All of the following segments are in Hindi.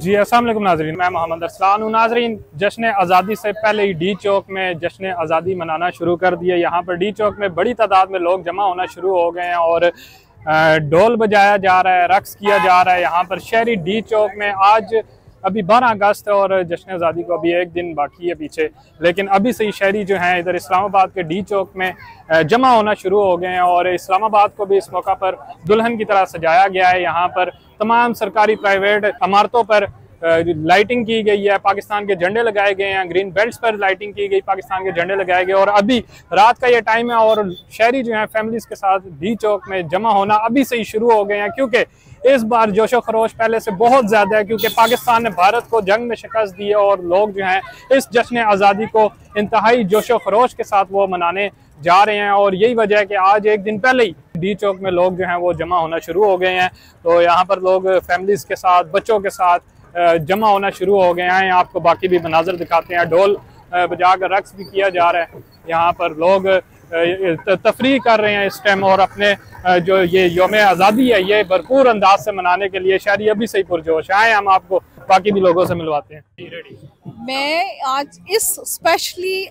जी अस्सलाम वालेकुम नाजरीन, मैं मोहम्मद अरसलान हूँ। नाजरीन, जश्न आज़ादी से पहले ही डी चौक में जश्न आज़ादी मनाना शुरू कर दिए। यहाँ पर डी चौक में बड़ी तादाद में लोग जमा होना शुरू हो गए हैं और ढोल बजाया जा रहा है, रक्स किया जा रहा है। यहाँ पर शहरी डी चौक में आज अभी 12 अगस्त है और जश्न आज़ादी को अभी एक दिन बाकी है पीछे, लेकिन अभी से ही शहरी जो हैं इधर इस्लामाबाद के डी चौक में जमा होना शुरू हो गए हैं और इस्लामाबाद को भी इस मौका पर दुल्हन की तरह सजाया गया है। यहाँ पर तमाम सरकारी प्राइवेट इमारतों पर लाइटिंग की गई है, पाकिस्तान के झंडे लगाए गए हैं, ग्रीन बेल्ट्स पर लाइटिंग की गई, पाकिस्तान के झंडे लगाए गए। और अभी रात का ये टाइम है और शहरी जो हैं फैमिलीज के साथ डी चौक में जमा होना अभी से ही शुरू हो गए हैं, क्योंकि इस बार जोशो खरोश पहले से बहुत ज़्यादा है, क्योंकि पाकिस्तान ने भारत को जंग में शिकस्त दी है और लोग जो हैं इस जश्न आज़ादी को इंतहाई जोशो खरोश के साथ वो मनाने जा रहे हैं। और यही वजह है कि आज एक दिन पहले ही डी चौक में लोग जो हैं वो जमा होना शुरू हो गए हैं। तो यहाँ पर लोग फैमिलीज के साथ, बच्चों के साथ जमा होना शुरू हो गए हैं। आपको बाकी भी मनाजर दिखाते हैं, ढोल बजाकर रक्स भी किया जा रहा है। यहाँ पर लोग तफरीह कर रहे हैं इस टाइम और अपने जो ये यौम आज़ादी है ये भरपूर अंदाज से मनाने के लिए शहरी अभी से ही पुरजोश आए। हम आपको बाकी भी लोगों से मिलवाते हैं। मैं आज स्पेशली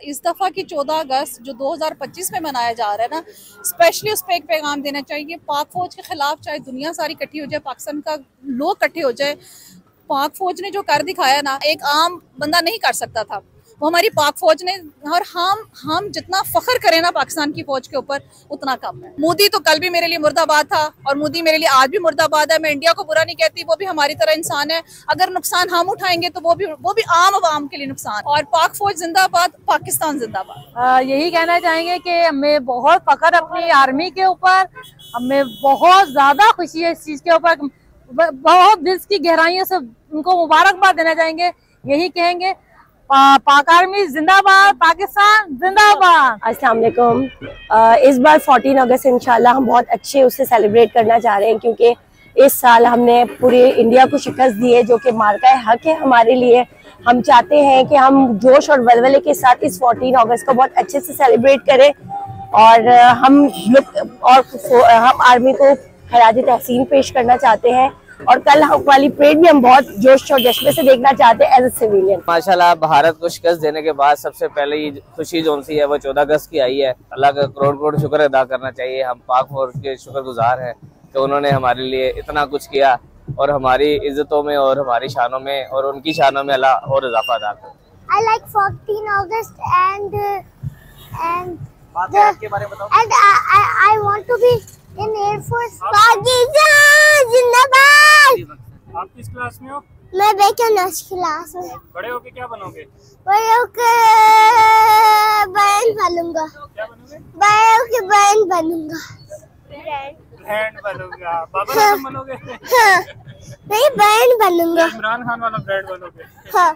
इस दफ़ा की 14 अगस्त जो 2025 में मनाया जा रहा है ना, स्पेशली उस पर एक पैगाम देना चाहिए। पाक फौज के खिलाफ चाहे दुनिया सारी इकट्ठी हो जाए, पाकिस्तान का लोग इकट्ठे हो जाए, पाक फौज ने जो कर दिखाया ना, एक आम बंदा नहीं कर सकता था, वो हमारी पाक फौज ने। और हम जितना फख्र करें ना पाकिस्तान की फौज के ऊपर उतना कम है। मोदी तो कल भी मेरे लिए मुर्दाबाद था और मोदी मेरे लिए आज भी मुर्दाबाद है। मैं इंडिया को बुरा नहीं कहती, वो भी हमारी तरह इंसान है। अगर नुकसान हम उठाएंगे तो वो भी आम आवाम के लिए नुकसान। और पाक फौज जिंदाबाद, पाकिस्तान जिंदाबाद। यही कहना चाहेंगे कि हमें बहुत फख्र अपनी आर्मी के ऊपर, हमें बहुत ज्यादा खुशी है इस चीज के ऊपर, बहुत दिल की गहराइयों से उनको मुबारकबाद देना चाहेंगे। यही कहेंगे पाक आर्मी जिंदाबाद, पाकिस्तान जिंदाबाद। अस्सलाम वालेकुम। इस बार 14 अगस्त इंशाल्लाह हम बहुत अच्छे उससे सेलिब्रेट करना चाह रहे हैं, क्योंकि इस साल हमने पूरे इंडिया को शिकस्त दी है, जो कि मार्का हक है हमारे लिए। हम चाहते हैं कि हम जोश और वलवले के साथ इस 14 अगस्त को बहुत अच्छे से सेलिब्रेट करें और हम आर्मी को खराज तहसीन पेश करना चाहते हैं। और कल वाली परेड भी हम बहुत जोश और जश्न से देखना चाहते हैं एज ए सिविलियन। माशाल्लाह, भारत को शिकस्त देने के बाद सबसे पहले ये खुशी जो सी है वो 14 अगस्त की आई है। अल्लाह का करोड़ करोड़ शुक्र अदा करना चाहिए। हम पाक फौज के शुक्रगुजार हैं कि उन्होंने हमारे लिए इतना कुछ किया और हमारी इज्जतों में और हमारी शानों में और उनकी शानों में अल्लाह और इजाफा अदा करे। I like 14 August and I want to be in Air Force। Pakistan जिंदाबाद। आप किस क्लास में हो? मैं बैचलर्स क्लास में। बड़े होके क्या बनोगे? बड़े होके बहन बनूंगा। क्या बनोगे? बड़े होके बहन बनूंगा। ब्रांड बनूंगा। बाबा बनोगे? हाँ, नहीं बहन बनूंगा। इमरान खान वाला ब्रांड बनोगे? हाँ।